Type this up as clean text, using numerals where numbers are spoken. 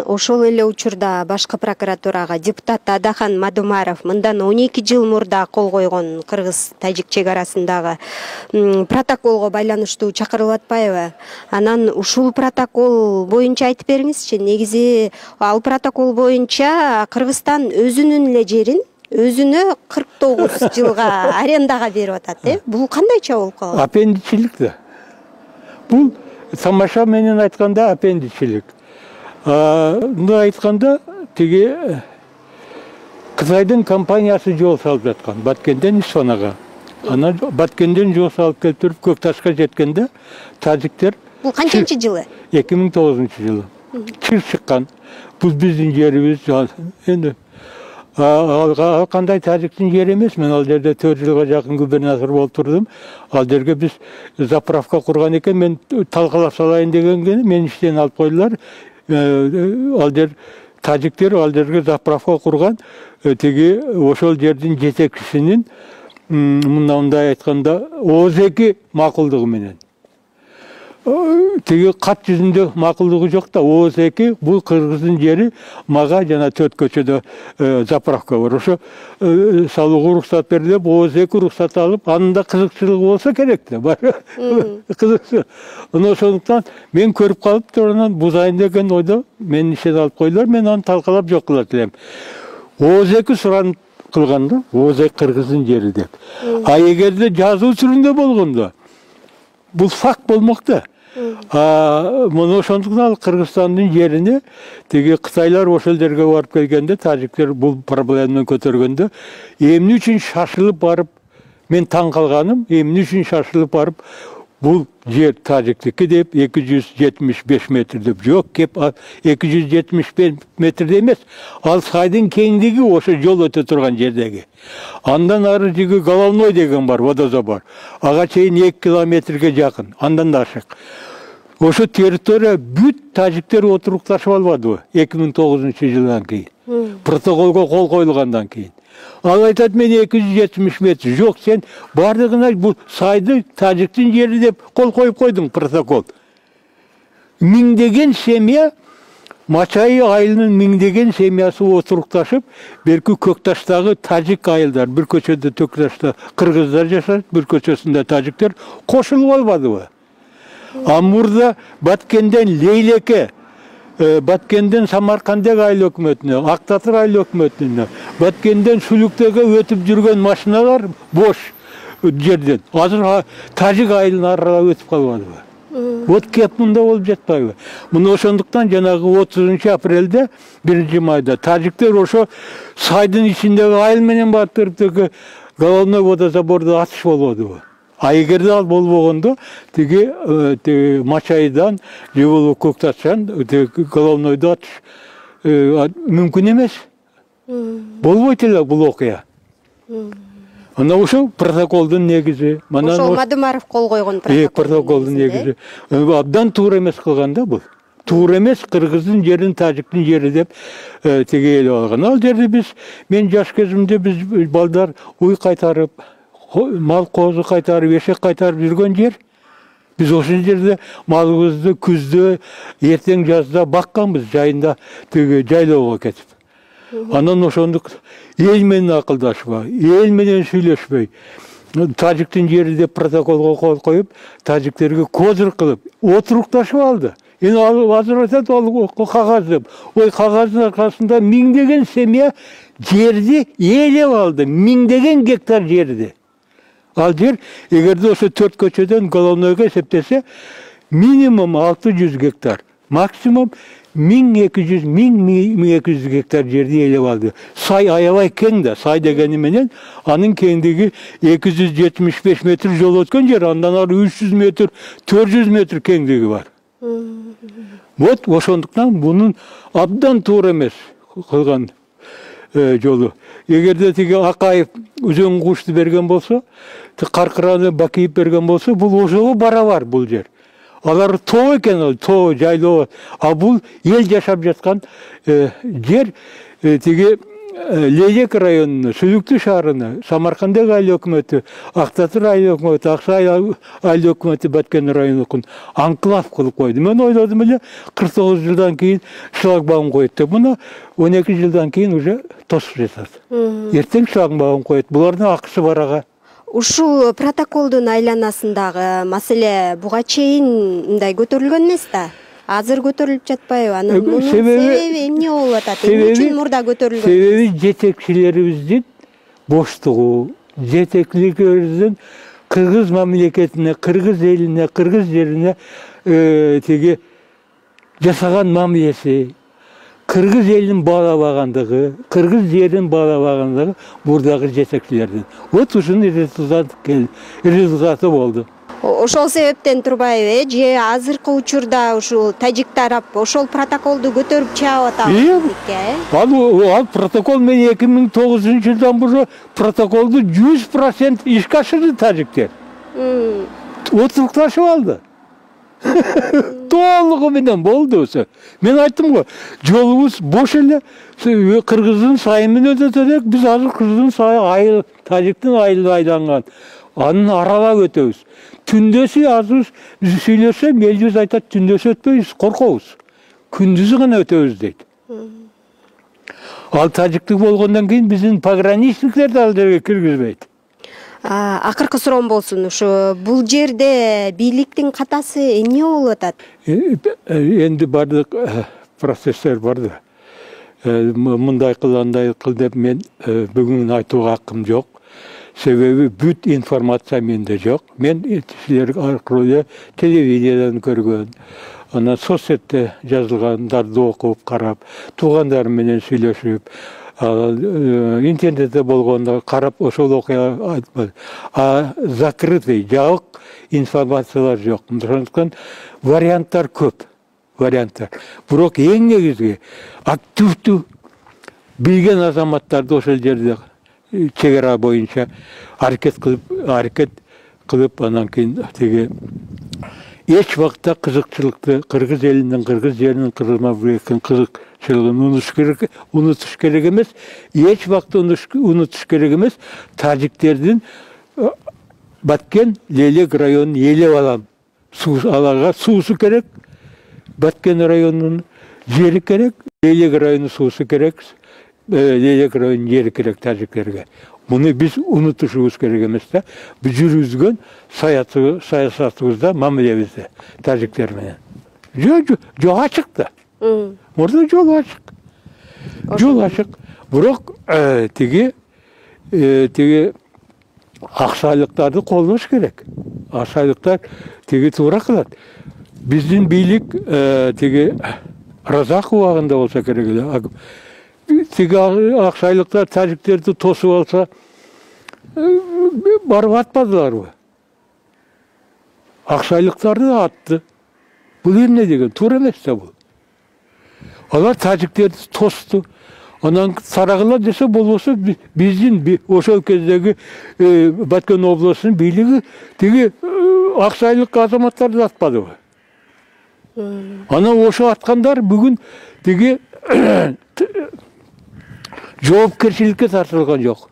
Ошол эле учурда башкы прокуратурага депутат Адахан Мадумаров мындан 12 жыл мурда кол койгон кыргыз-тажик чек арасындагы протоколго байланыштуу чакырылып атпайбы? Анан ушул протокол боюнча айтып бериңизчи. Негизи ал протокол боюнча Кыргызстан өзүнүн эле жерин өзүнө 49 жылга арендага берип атат. Бул кандайча болуп калган? Аппендичилик да. Бул тамаша менен айтканда аппендичилик. Мындай айтканда тиги Кытайдын компаниясы жол салып жаткан Баткенден Ишонага. Ана Баткенден жол салып келтирип Көкташка жеткенде тажиктер Бул канчынчы жылы? 2009-жылы. Чыр чыккан. Бул биздин жерибиз. Эndi ал кандай тажиктин жери эмес. Мен ал жерде 4 жылга жакын губернатор болуп турдум. Ал жерге биз заправка курган экен. Мен талкалап салайын дегенге мен иштен алып койдулар. Ал жер тажиктер ал жерге заправка курган. Тиги ошол жердин жетекчисинин мындай айтканда ооз-2 макулдугу менен. Тиги кат жүзүндө макулдугу жок да, ооз-2 бул Кыргыздын жери, мага жана 4 көчөдө заправка бар. Ошо салууга уруксат берди деп, ооз-2 уруксат алып, анын да кызыкчылыгы болсо керек да, бар. Кызыкчы. Ошондуктан мен көрүп калып турганан бузайын деген ойдо мени иштен алып койдулар, мен аны талкалап жок кылат элем. ооз-2 суранып кылган да, ооз-2 Кыргыздын жери деп. А эгерде жазуу түрүндө болгондо бул факт болмок да. Муну ошондуктан ал Кыргызстандын жерине тиги Кытайлар ошол жерге барып келгенде, тажиктер бул проблеманы көтөргөндө, эмне үчүн шашылып барып, мен таң калганым, эмне үчүн шашылып барып, бул жер тажиктики деп 275 метр деп, жок, кеп 275 метрде эмес, ал сайдын кеңдиги ошо жол өтө турган жердеги. Андан ары жиги Головной деген бар, водозабор. Ага чейин 2 километрге жакын, андан да ашык. Ошо территория бүт тажиктер отурукташып албадыбы 2009-жылдан кийин. Протоколго кол коюлгандан кийин. Ал айтат, мен 270 метр. Жок, сен бардыгына бул сайды тажиктин жери деп кол коюп койдуң протокол. Миңдеген семья, Мачай айылынын миңдеген семьясы отурукташып, берки Көкташтагы тажик айылдар, бир көчөдө Көкташта кыргыздар жашайт, бир көчөсүндө тажиктер кошулуп албадыбы? Амурда Баткенден Лейлеке, Баткенден Самаркандек айыл өкмөтүнө, Актатыр айыл өкмөтүнө, Баткенден Сүлүктөгө өтүп жүргөн машиналар бош жерден. Азыр тажик айылын аралап өтүп калбадыбы? Вот кеп мында болуп жатпайбы? Муну ошондуктан жанагы 30 апрелде 1 майда тажиктер ошо сайдын ичиндеги айыл менен батырып Головной водозаборду атыш болбодубу? А эгерде ал болбогондо, тиги Мачайдан, же болбосо Көкташтан, Головнойду атыш мүмкүн эмес. Болбойт эле бул окуя. Ана ошо протоколдун негизи. Ошол Мадумаров кол койгон протоколдун негизи. Абдан туура эмес кылган да бул. Туура эмес, Кыргыздын жерин тажиктин жери деп тиги элеп алган. Ал жерде мен жаш кезимде биз балдар уй кайтарып, мал козу кайтарып, эшек кайтарып жүргөн жер. Биз ошол жерде малыбызды күздө, эртең жазда бакканбыз, жайында тиги жайлоого кетип. Анан ошондук эл менен акылдашпай, эл менен сүйлөшпөй, тажиктин жери деп протоколго кол коюп, тажиктерге козыр кылып, отурукташып алды. Эми азыр айтат, ал кагаз деп. Ой, кагаздын аркасында миңдеген семья жерди ээлеп алды, миңдеген гектар жерди. Ал жер, эгерде ошо 4 көчөдөн Головнойго эсептесе, минимум 600 гектар, максимум 1200 гектар жерди ээлеп алды. Сай аябай кең да, сай дегени менен анын кеңдиги 275 метр жол өткөн жер, андан ары 300 метр, 400 метр кеңдиги бар. Вот ошондуктан бунун абдан туура эмес кылган жолу. Эгерде тиги Акаев Үзөң Кушту берген болсо, Каркыраны Бакиев берген болсо, бул ошого барабар бул жер. Алар тоо экен, ал тоо жайлоо. А бул эл жашап жаткан жер, тиги Лелек районуна, Сүлүктүү шаарына, Самаркандагы айыл өкмөтү, Ак Татыр айыл өкмөтү, Аксай айыл өкмөтү Баткен районун анклав кылып койду. Мен ойлодум эле 49 жылдан кийин шлагбаум коет деп. Муну 12 жылдан кийин уже тосуп жатат. Эртең шлагбаум коет. Булардын акысы бар ага. Ушул протоколдун айланасындагы маселе буга чейин мындай көтөрүлгөн эмес да. Азыр көтөрүлүп жатпайбы? Анын мунун себеби эмне болуп атат? Эмне үчүн мурда көтөрүлгөн? Себеби жетекчилерибиздин боштугу, жетекчилерибиздин кыргыз мамлекетине, кыргыз элине, кыргыз жерине тиги жасаган мамилеси, кыргыз элин баалабагандыгы, кыргыз жерин баалабагандыгы мурдагы жетекчилердин. Вот ушунун результаты болду. Ошол себептен турбайбы, же азыркы учурда ушул тажик тарап ошол протоколду көтөрүп чыгып атабы? Ал протокол мен 2009-жылдан бери протоколду 100% ишке ашырды тажиктер. Отурукташып алды. Толугу менен болду ошо. Мен айттым го, жолубуз бош эле, кыргыздын сайын менен өтөт элек, биз азыр кыргыздын сайы тажиктин айылы айланган. Анын аралап өтөбүз. Түндөсү азыр сүйлөсөм, элибиз айтат, түндөсү өтпөйбүз, коркобуз. Күндүзү гана өтөбүз дейт. Ал тажиктик болгондон кийин биздин пограничниктер да ал жерге киргизбейт. Акыркы суроом болсун, ушу бул жерде бийликтин катасы эмне болуп атат? Энди бардык процесстер бар да. Мындай кыл, андай кыл деп мен бүгүн айтууга акым жок. Себеби бүт информация менде жок. Мен силер аркылуу телевидениеден көргөн, анан соцсетте жазылгандарды окуп, карап, туугандарым менен сүйлөшүп, интернетте болгондо карап ошол окуя айтпады. Закрытый, жабык информациялар жок. Ошондуктан варианттар көп. Варианттар. Бирок эң негизги активдүү билген азаматтарды ошол жерде чегара боюнча аракет кылып, анан кийин тиги эч убакта кызыкчылыкты, кыргыз элинин, кыргыз жеринин, кыргыз мамлекетинин кызыкчылыгын унутуш керек эмес. Эч убакта унутуш керек эмес. Тажиктердин Баткен Лелек районун ээлеп алам. Аларга суусу керек. Баткен районунун жери керек. Лелек районунун суусу керек. Лелек районунун жери керек тажиктерге. Муну биз унутушубуз керек эмес да. Биз жүргүзгөн саясатыбызда, мамилебизде тажиктер менен. Жол ачык да. Мурда жол ачык. Жол ачык. Бирок тиги аксайлыктарды колдош керек. Аксайлыктар тиги туура кылат. Биздин бийлик тиги Разак убагында болсо керек эле. Тиги аксайлыктар тажиктерди тосуп алса, барып атпадыларбы? Аксайлыктарды атты. Бул эмне деген? Туура эмес да бул. Алар тажиктерди тосту. Анан сарагыла десе болбосо биздин ошол кездеги Баткен областынын бийлиги тиги аксайлык азаматтарды атпадыбы? Анан ошо аткандар бүгүн тиги жоопкерчиликке тартылган жок.